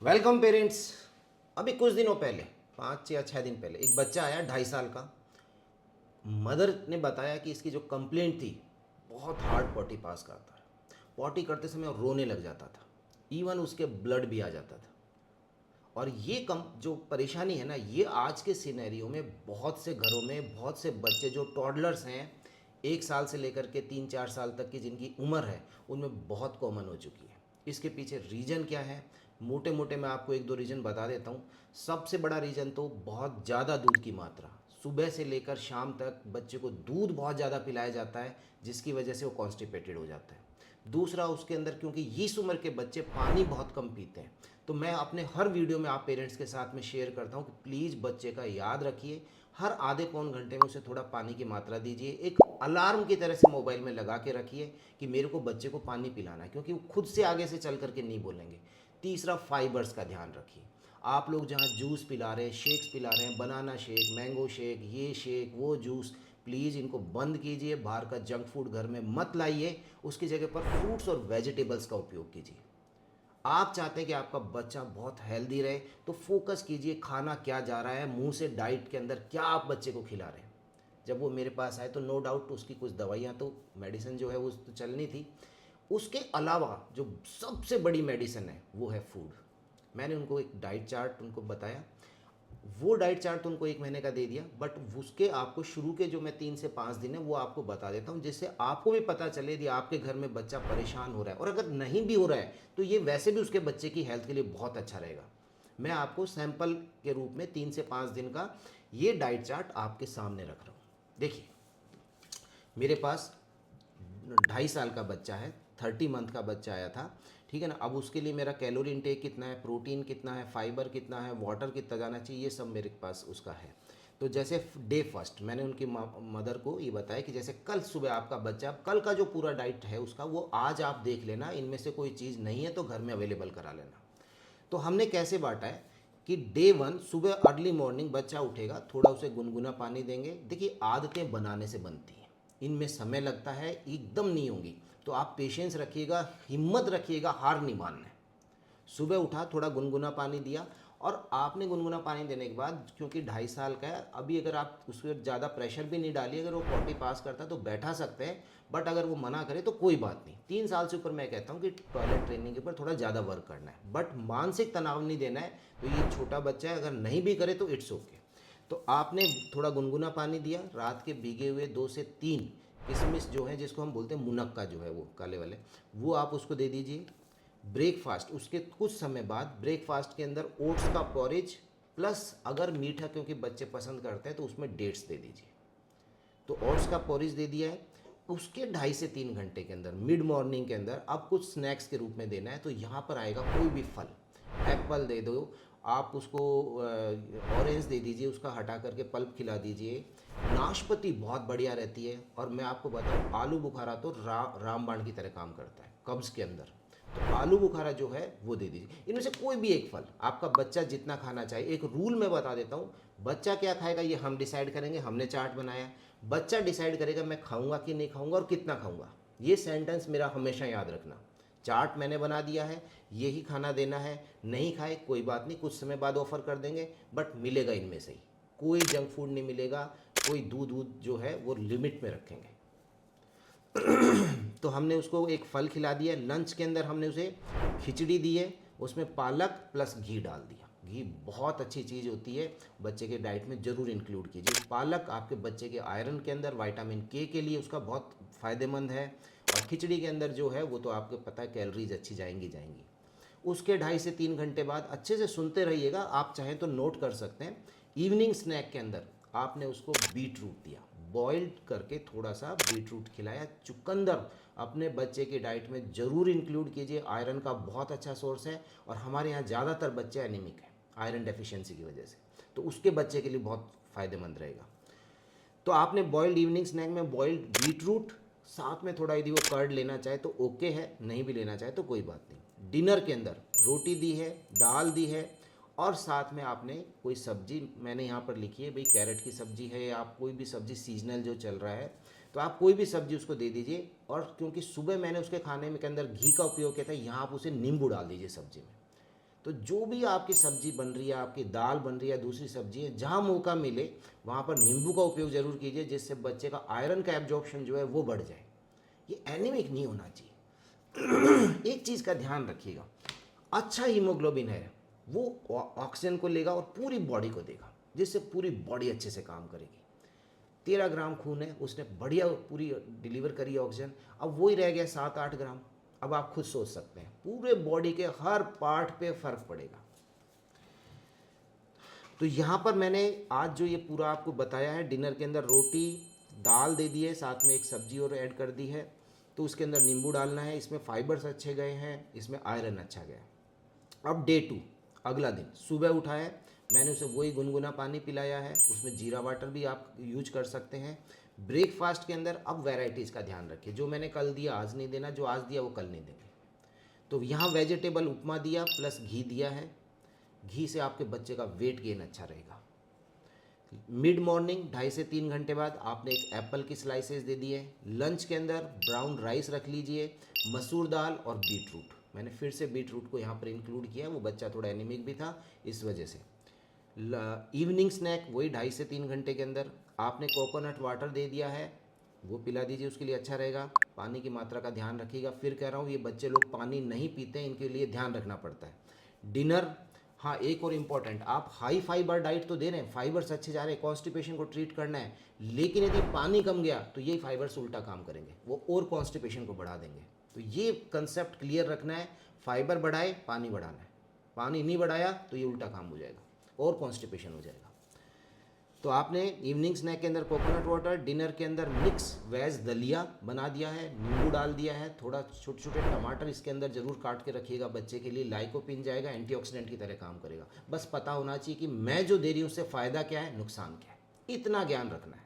Welcome parents. अभी कुछ दिनों पहले 5 या 6 दिन पहले एक बच्चा आया 2.5 साल का। मदर ने बताया कि इसकी जो कंप्लेंट थी, बहुत हार्ड पॉटी पास करता है। पॉटी करते समय रोने लग जाता था, इवन उसके ब्लड भी आ जाता था। और ये कम जो परेशानी है ना, ये आज के सिनेरियो में बहुत से घरों में बहुत से बच्चे जो टॉडलर्स हैं, 1 साल से लेकर के 3-4 साल तक की जिनकी उम्र है, उनमें बहुत कॉमन हो चुकी है। इसके पीछे रीज़न क्या है? मोटे मोटे मैं आपको एक दो रीज़न बता देता हूँ। सबसे बड़ा रीज़न तो बहुत ज़्यादा दूध की मात्रा। सुबह से लेकर शाम तक बच्चे को दूध बहुत ज़्यादा पिलाया जाता है, जिसकी वजह से वो कॉन्स्टिपेटेड हो जाता है। दूसरा, उसके अंदर क्योंकि इस उम्र के बच्चे पानी बहुत कम पीते हैं, तो मैं अपने हर वीडियो में आप पेरेंट्स के साथ में शेयर करता हूँ कि प्लीज़ बच्चे का याद रखिए, हर आधे पौन घंटे में उसे थोड़ा पानी की मात्रा दीजिए। एक अलार्म की तरह से मोबाइल में लगा के रखिए कि मेरे को बच्चे को पानी पिलाना है, क्योंकि वो खुद से आगे से चल करके नहीं बोलेंगे। तीसरा, फाइबर्स का ध्यान रखिए। आप लोग जहाँ जूस पिला रहे हैं, शेक्स पिला रहे हैं, बनाना शेक, मैंगो शेक, ये शेक, वो जूस, प्लीज़ इनको बंद कीजिए। बाहर का जंक फूड घर में मत लाइए। उसकी जगह पर फ्रूट्स और वेजिटेबल्स का उपयोग कीजिए। आप चाहते हैं कि आपका बच्चा बहुत हेल्दी रहे, तो फोकस कीजिए खाना क्या जा रहा है मुंह से, डाइट के अंदर क्या आप बच्चे को खिला रहे हैं। जब वो मेरे पास आए तो नो डाउट उसकी कुछ दवाइयाँ तो मेडिसिन जो है वो तो चलनी थी। उसके अलावा जो सबसे बड़ी मेडिसिन है वो है फूड। मैंने उनको एक डाइट चार्ट उनको बताया। वो डाइट चार्ट तो उनको 1 महीने का दे दिया, बट उसके आपको शुरू के जो मैं 3 से 5 दिन है वो आपको बता देता हूँ, जिससे आपको भी पता चले यदि आपके घर में बच्चा परेशान हो रहा है, और अगर नहीं भी हो रहा है तो ये वैसे भी उसके बच्चे की हेल्थ के लिए बहुत अच्छा रहेगा। मैं आपको सैंपल के रूप में 3 से 5 दिन का ये डाइट चार्ट आपके सामने रख रहा हूँ। देखिए, मेरे पास 2.5 साल का बच्चा है, 30 मंथ का बच्चा आया था, ठीक है ना। अब उसके लिए मेरा कैलोरी इंटेक कितना है, प्रोटीन कितना है, फाइबर कितना है, वाटर कितना जाना चाहिए, ये सब मेरे पास उसका है। तो जैसे डे फर्स्ट मैंने उनकी मदर को ये बताया कि जैसे कल सुबह आपका बच्चा, कल का जो पूरा डाइट है उसका, वो आज आप देख लेना, इनमें से कोई चीज़ नहीं है तो घर में अवेलेबल करा लेना। तो हमने कैसे बांटा है कि डे वन सुबह अर्ली मॉर्निंग बच्चा उठेगा, थोड़ा उसे गुनगुना पानी देंगे। देखिए, आदतें बनाने से बनती हैं, इनमें समय लगता है, एकदम नहीं होंगी। तो आप पेशेंस रखिएगा, हिम्मत रखिएगा, हार नहीं मानना है। सुबह उठा, थोड़ा गुनगुना पानी दिया, और आपने गुनगुना पानी देने के बाद, क्योंकि 2.5 साल का है अभी, अगर आप उस पर ज़्यादा प्रेशर भी नहीं डालिए, अगर वो पॉटी पास करता है तो बैठा सकते हैं, बट अगर वो मना करे तो कोई बात नहीं। 3 साल से ऊपर मैं कहता हूँ कि टॉयलेट ट्रेनिंग के ऊपर थोड़ा ज़्यादा वर्क करना है, बट मानसिक तनाव नहीं देना है। तो ये छोटा बच्चा है, अगर नहीं भी करे तो इट्स ओके। तो आपने थोड़ा गुनगुना पानी दिया, रात के भीगे हुए 2 से 3 किशमिश जो है, जिसको हम बोलते हैं मुनक्का जो है वो काले वाले, वो आप उसको दे दीजिए। ब्रेकफास्ट उसके कुछ समय बाद, ब्रेकफास्ट के अंदर ओट्स का पॉरेज प्लस अगर मीठा क्योंकि बच्चे पसंद करते हैं तो उसमें डेट्स दे दीजिए। तो ओट्स का पॉरेज दे दिया है। उसके 2.5 से 3 घंटे के अंदर, मिड मॉर्निंग के अंदर, अब कुछ स्नैक्स के रूप में देना है। तो यहाँ पर आएगा कोई भी फल, एप्पल दे दो आप उसको, ऑरेंज दे दीजिए, उसका हटा करके पल्प खिला दीजिए। नाशपाती बहुत बढ़िया रहती है, और मैं आपको बताऊँ आलू बुखारा तो रामबाण की तरह काम करता है कब्ज़ के अंदर। तो आलू बुखारा जो है वो दे दीजिए। इनमें से कोई भी एक फल, आपका बच्चा जितना खाना चाहिए। एक रूल मैं बता देता हूँ, बच्चा क्या खाएगा ये हम डिसाइड करेंगे, हमने चार्ट बनाया। बच्चा डिसाइड करेगा मैं खाऊंगा कि नहीं खाऊंगा और कितना खाऊंगा। ये सेंटेंस मेरा हमेशा याद रखना। चार्ट मैंने बना दिया है, यही खाना देना है, नहीं खाए कोई बात नहीं, कुछ समय बाद ऑफर कर देंगे, बट मिलेगा इनमें से ही। कोई जंक फूड नहीं मिलेगा, कोई दूध दूध जो है वो लिमिट में रखेंगे। तो हमने उसको एक फल खिला दिया। लंच के अंदर हमने उसे खिचड़ी दी है, उसमें पालक प्लस घी डाल दिया। घी बहुत अच्छी चीज़ होती है, बच्चे के डाइट में ज़रूर इंक्लूड कीजिए। पालक आपके बच्चे के आयरन के अंदर, विटामिन के लिए उसका बहुत फ़ायदेमंद है। और खिचड़ी के अंदर जो है वो तो आपको पता है कैलोरीज अच्छी जाएंगी जाएंगी। उसके 2.5 से 3 घंटे बाद, अच्छे से सुनते रहिएगा, आप चाहें तो नोट कर सकते हैं, इवनिंग स्नैक के अंदर आपने उसको बीट रूट दिया, बॉइल्ड करके थोड़ा सा बीट रूट खिलाया। चुकंदर अपने बच्चे की डाइट में ज़रूर इंक्लूड कीजिए, आयरन का बहुत अच्छा सोर्स है, और हमारे यहाँ ज़्यादातर बच्चे एनीमिक हैं आयरन डेफिशिएंसी की वजह से, तो उसके बच्चे के लिए बहुत फ़ायदेमंद रहेगा। तो आपने बॉइल्ड इवनिंग स्नैक में बॉइल्ड बीट रूट, साथ में थोड़ा यदि वो कर्ड लेना चाहे तो ओके है, नहीं भी लेना चाहे तो कोई बात नहीं। डिनर के अंदर रोटी दी है, दाल दी है, और साथ में आपने कोई सब्जी मैंने यहाँ पर लिखी है भाई, कैरेट की सब्जी है, या आप कोई भी सब्जी सीजनल जो चल रहा है तो आप कोई भी सब्जी उसको दे दीजिए। और क्योंकि सुबह मैंने उसके खाने में के अंदर घी का उपयोग किया था, यहाँ आप उसे नींबू डाल दीजिए सब्जी में। तो जो भी आपकी सब्जी बन रही है, आपकी दाल बन रही है, दूसरी सब्जी है, जहाँ मौका मिले वहाँ पर नींबू का उपयोग जरूर कीजिए, जिससे बच्चे का आयरन का एब्जॉर्प्शन जो है वो बढ़ जाए। ये एनीमिक नहीं होना चाहिए। एक चीज़ का ध्यान रखिएगा, अच्छा हीमोग्लोबिन है वो ऑक्सीजन को लेगा और पूरी बॉडी को देगा, जिससे पूरी बॉडी अच्छे से काम करेगी। 13 ग्राम खून है, उसने बढ़िया पूरी डिलीवर करी ऑक्सीजन, अब वही रह गया 7-8 ग्राम। अब आप खुद सोच सकते हैं पूरे बॉडी के हर पार्ट पे फर्क पड़ेगा। तो यहाँ पर मैंने आज जो ये पूरा आपको बताया है, डिनर के अंदर रोटी दाल दे दी है, साथ में एक सब्जी और ऐड कर दी है, तो उसके अंदर नींबू डालना है, इसमें फाइबर्स अच्छे गए हैं, इसमें आयरन अच्छा गया। अब डे 2 अगला दिन सुबह उठा है, मैंने उसे वही गुनगुना पानी पिलाया है, उसमें जीरा वाटर भी आप यूज कर सकते हैं। ब्रेकफास्ट के अंदर अब वैरायटीज़ का ध्यान रखिए, जो मैंने कल दिया आज नहीं देना, जो आज दिया वो कल नहीं देंगे। तो यहाँ वेजिटेबल उपमा दिया प्लस घी दिया है, घी से आपके बच्चे का वेट गेन अच्छा रहेगा। मिड मॉर्निंग 2.5 से 3 घंटे बाद आपने एक एप्पल की स्लाइसेस दे दी है। लंच के अंदर ब्राउन राइस रख लीजिए, मसूर दाल और बीट रूट, मैंने फिर से बीट रूट को यहाँ पर इंक्लूड किया, वो बच्चा थोड़ा एनीमिक भी था इस वजह से। इवनिंग स्नैक वही 2.5 से 3 घंटे के अंदर आपने कोकोनट वाटर दे दिया है, वो पिला दीजिए, उसके लिए अच्छा रहेगा। पानी की मात्रा का ध्यान रखिएगा, फिर कह रहा हूँ ये बच्चे लोग पानी नहीं पीते हैं, इनके लिए ध्यान रखना पड़ता है। डिनर, हाँ एक और इम्पॉर्टेंट, आप हाई फाइबर डाइट तो दे रहे हैं, फाइबर्स अच्छे जा रहे हैं, कॉन्स्टिपेशन को ट्रीट करना है, लेकिन यदि पानी कम गया तो यही फाइबर्स उल्टा काम करेंगे, वो और कॉन्स्टिपेशन को बढ़ा देंगे। तो ये कंसेप्ट क्लियर रखना है, फाइबर बढ़ाए पानी बढ़ाना है, पानी नहीं बढ़ाया तो ये उल्टा काम हो जाएगा और कॉन्स्टिपेशन हो जाएगा। तो आपने इवनिंग स्नैक के अंदर कोकोनट वाटर, डिनर के अंदर मिक्स वेज दलिया बना दिया है, नींबू डाल दिया है, थोड़ा छोटे छोटे टमाटर इसके अंदर जरूर काट के रखिएगा, बच्चे के लिए लाइकोपिन जाएगा, एंटीऑक्सीडेंट की तरह काम करेगा। बस पता होना चाहिए कि मैं जो दे रही हूँ उससे फ़ायदा क्या है, नुकसान क्या है, इतना ज्ञान रखना है।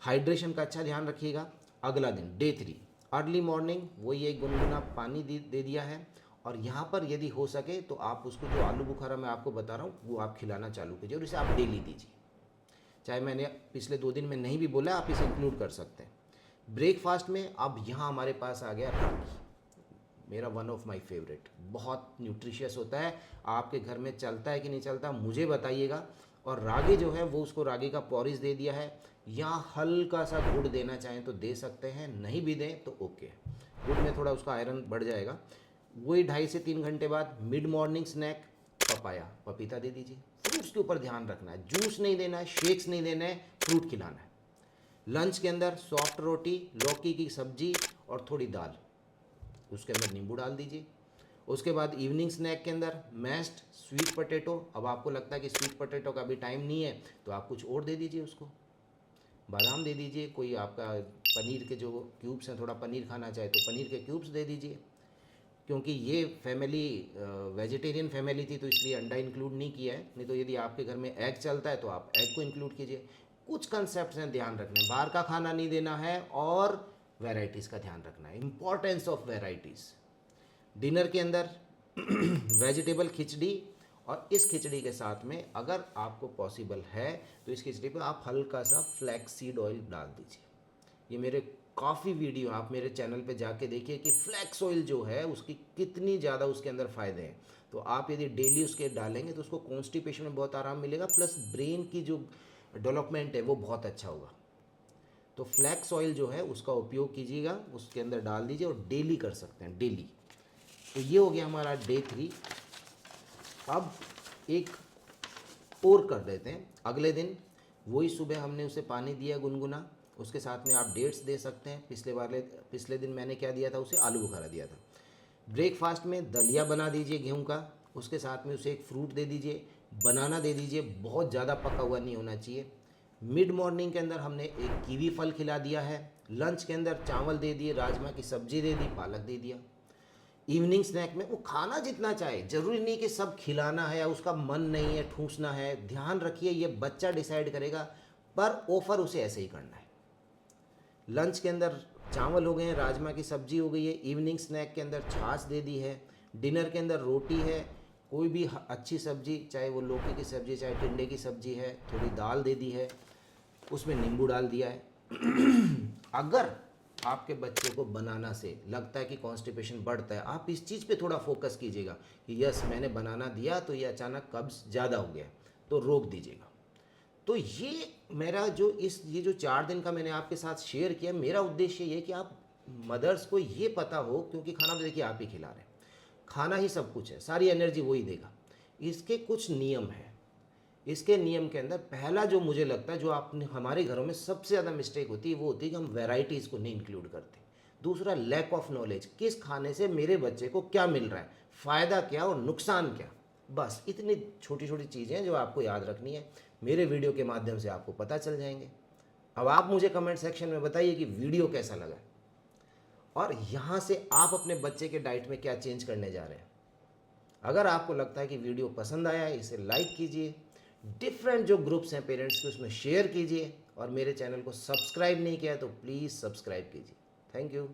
हाइड्रेशन का अच्छा ध्यान रखिएगा। अगला दिन डे 3 अर्ली मॉर्निंग वही एक गुनगुना पानी दे दिया है, और यहाँ पर यदि हो सके तो आप उसको जो आलू बुखारा मैं आपको बता रहा हूँ वो आप खिलाना चालू कीजिए, और इसे आप डेली दीजिए, चाहे मैंने पिछले 2 दिन में नहीं भी बोला, आप इसे इंक्लूड कर सकते हैं। ब्रेकफास्ट में अब यहाँ हमारे पास आ गया रागी, मेरा वन ऑफ माय फेवरेट, बहुत न्यूट्रिशियस होता है, आपके घर में चलता है कि नहीं चलता मुझे बताइएगा। और रागी जो है वो, उसको रागी का पॉरिज दे दिया है, यहाँ हल्का सा गुड़ देना चाहें तो दे सकते हैं, नहीं भी दें तो ओके, गुड़ में थोड़ा उसका आयरन बढ़ जाएगा। वही 2.5 से 3 घंटे बाद मिड मॉर्निंग स्नैक पपाया, पपीता दे दीजिए। फ्रूट्स के ऊपर ध्यान रखना है, जूस नहीं देना है, शेक्स नहीं देना है, फ्रूट खिलाना है। लंच के अंदर सॉफ्ट रोटी, लौकी की सब्जी और थोड़ी दाल, उसके अंदर नींबू डाल दीजिए। उसके बाद इवनिंग स्नैक के अंदर मैश्ड स्वीट पोटैटो, अब आपको लगता है कि स्वीट पोटैटो का भी टाइम नहीं है तो आप कुछ और दे दीजिए उसको, बादाम दे दीजिए, कोई आपका पनीर के जो क्यूब्स हैं, थोड़ा पनीर खाना चाहे तो पनीर के क्यूब्स दे दीजिए। क्योंकि ये फैमिली वेजिटेरियन फैमिली थी तो इसलिए अंडा इंक्लूड नहीं किया है, नहीं तो यदि आपके घर में एग चलता है तो आप एग को इंक्लूड कीजिए। कुछ कंसेप्ट हैं ध्यान रखने, बाहर का खाना नहीं देना है और वैरायटीज़ का ध्यान रखना है, इंपॉर्टेंस ऑफ वैरायटीज़। डिनर के अंदर वेजिटेबल खिचड़ी, और इस खिचड़ी के साथ में अगर आपको पॉसिबल है तो इस खिचड़ी पर आप हल्का सा फ्लैक्स सीड ऑयल डाल दीजिए। ये मेरे काफ़ी वीडियो आप मेरे चैनल पे जाके देखिए कि फ्लैक्स ऑयल जो है उसकी कितनी ज़्यादा उसके अंदर फ़ायदे हैं। तो आप यदि डेली उसके डालेंगे तो उसको कॉन्स्टिपेशन में बहुत आराम मिलेगा, प्लस ब्रेन की जो डेवलपमेंट है वो बहुत अच्छा होगा। तो फ्लैक्स ऑयल जो है उसका उपयोग कीजिएगा, उसके अंदर डाल दीजिए और डेली कर सकते हैं, डेली। तो ये हो गया हमारा डे 3। अब एक और कर देते हैं, अगले दिन वही सुबह हमने उसे पानी दिया गुनगुना, उसके साथ में आप डेट्स दे सकते हैं। पिछले दिन मैंने क्या दिया था, उसे आलू बुखारा दिया था। ब्रेकफास्ट में दलिया बना दीजिए गेहूं का, उसके साथ में उसे एक फ्रूट दे दीजिए, बनाना दे दीजिए, बहुत ज़्यादा पका हुआ नहीं होना चाहिए। मिड मॉर्निंग के अंदर हमने एक कीवी फल खिला दिया है। लंच के अंदर चावल दे दिए, राजमा की सब्जी दे दी, पालक दे दिया। इवनिंग स्नैक में वो खाना जितना चाहे, जरूरी नहीं कि सब खिलाना है या उसका मन नहीं है ठूंसना है, ध्यान रखिए ये बच्चा डिसाइड करेगा, पर ऑफर उसे ऐसे ही करना है। लंच के अंदर चावल हो गए हैं, राजमा की सब्जी हो गई है, इवनिंग स्नैक के अंदर छाछ दे दी है, डिनर के अंदर रोटी है, कोई भी अच्छी सब्जी, चाहे वो लौकी की सब्जी चाहे टिंडे की सब्जी है, थोड़ी दाल दे दी है, उसमें नींबू डाल दिया है। अगर आपके बच्चे को बनाना से लगता है कि कॉन्स्टिपेशन बढ़ता है, आप इस चीज़ पे थोड़ा फोकस कीजिएगा कि यस मैंने बनाना दिया तो ये अचानक कब्ज ज़्यादा हो गया, तो रोक दीजिएगा। तो ये मेरा जो ये जो 4 दिन का मैंने आपके साथ शेयर किया, मेरा उद्देश्य ये कि आप मदर्स को ये पता हो, क्योंकि खाना तो देखिए आप ही खिला रहे हैं, खाना ही सब कुछ है, सारी एनर्जी वही देगा। इसके कुछ नियम हैं। इसके नियम के अंदर पहला जो मुझे लगता है, जो आपने हमारे घरों में सबसे ज़्यादा मिस्टेक होती है, वो होती है कि हम वैरायटीज़ को नहीं इंक्लूड करते। दूसरा, लैक ऑफ नॉलेज, किस खाने से मेरे बच्चे को क्या मिल रहा है, फ़ायदा क्या और नुकसान क्या। बस इतनी छोटी छोटी चीज़ें हैं जो आपको याद रखनी है, मेरे वीडियो के माध्यम से आपको पता चल जाएंगे। अब आप मुझे कमेंट सेक्शन में बताइए कि वीडियो कैसा लगा, और यहाँ से आप अपने बच्चे के डाइट में क्या चेंज करने जा रहे हैं। अगर आपको लगता है कि वीडियो पसंद आया है, इसे लाइक कीजिए, डिफरेंट जो ग्रुप्स हैं पेरेंट्स के उसमें शेयर कीजिए, और मेरे चैनल को सब्सक्राइब नहीं किया तो प्लीज़ सब्सक्राइब कीजिए। Thank you.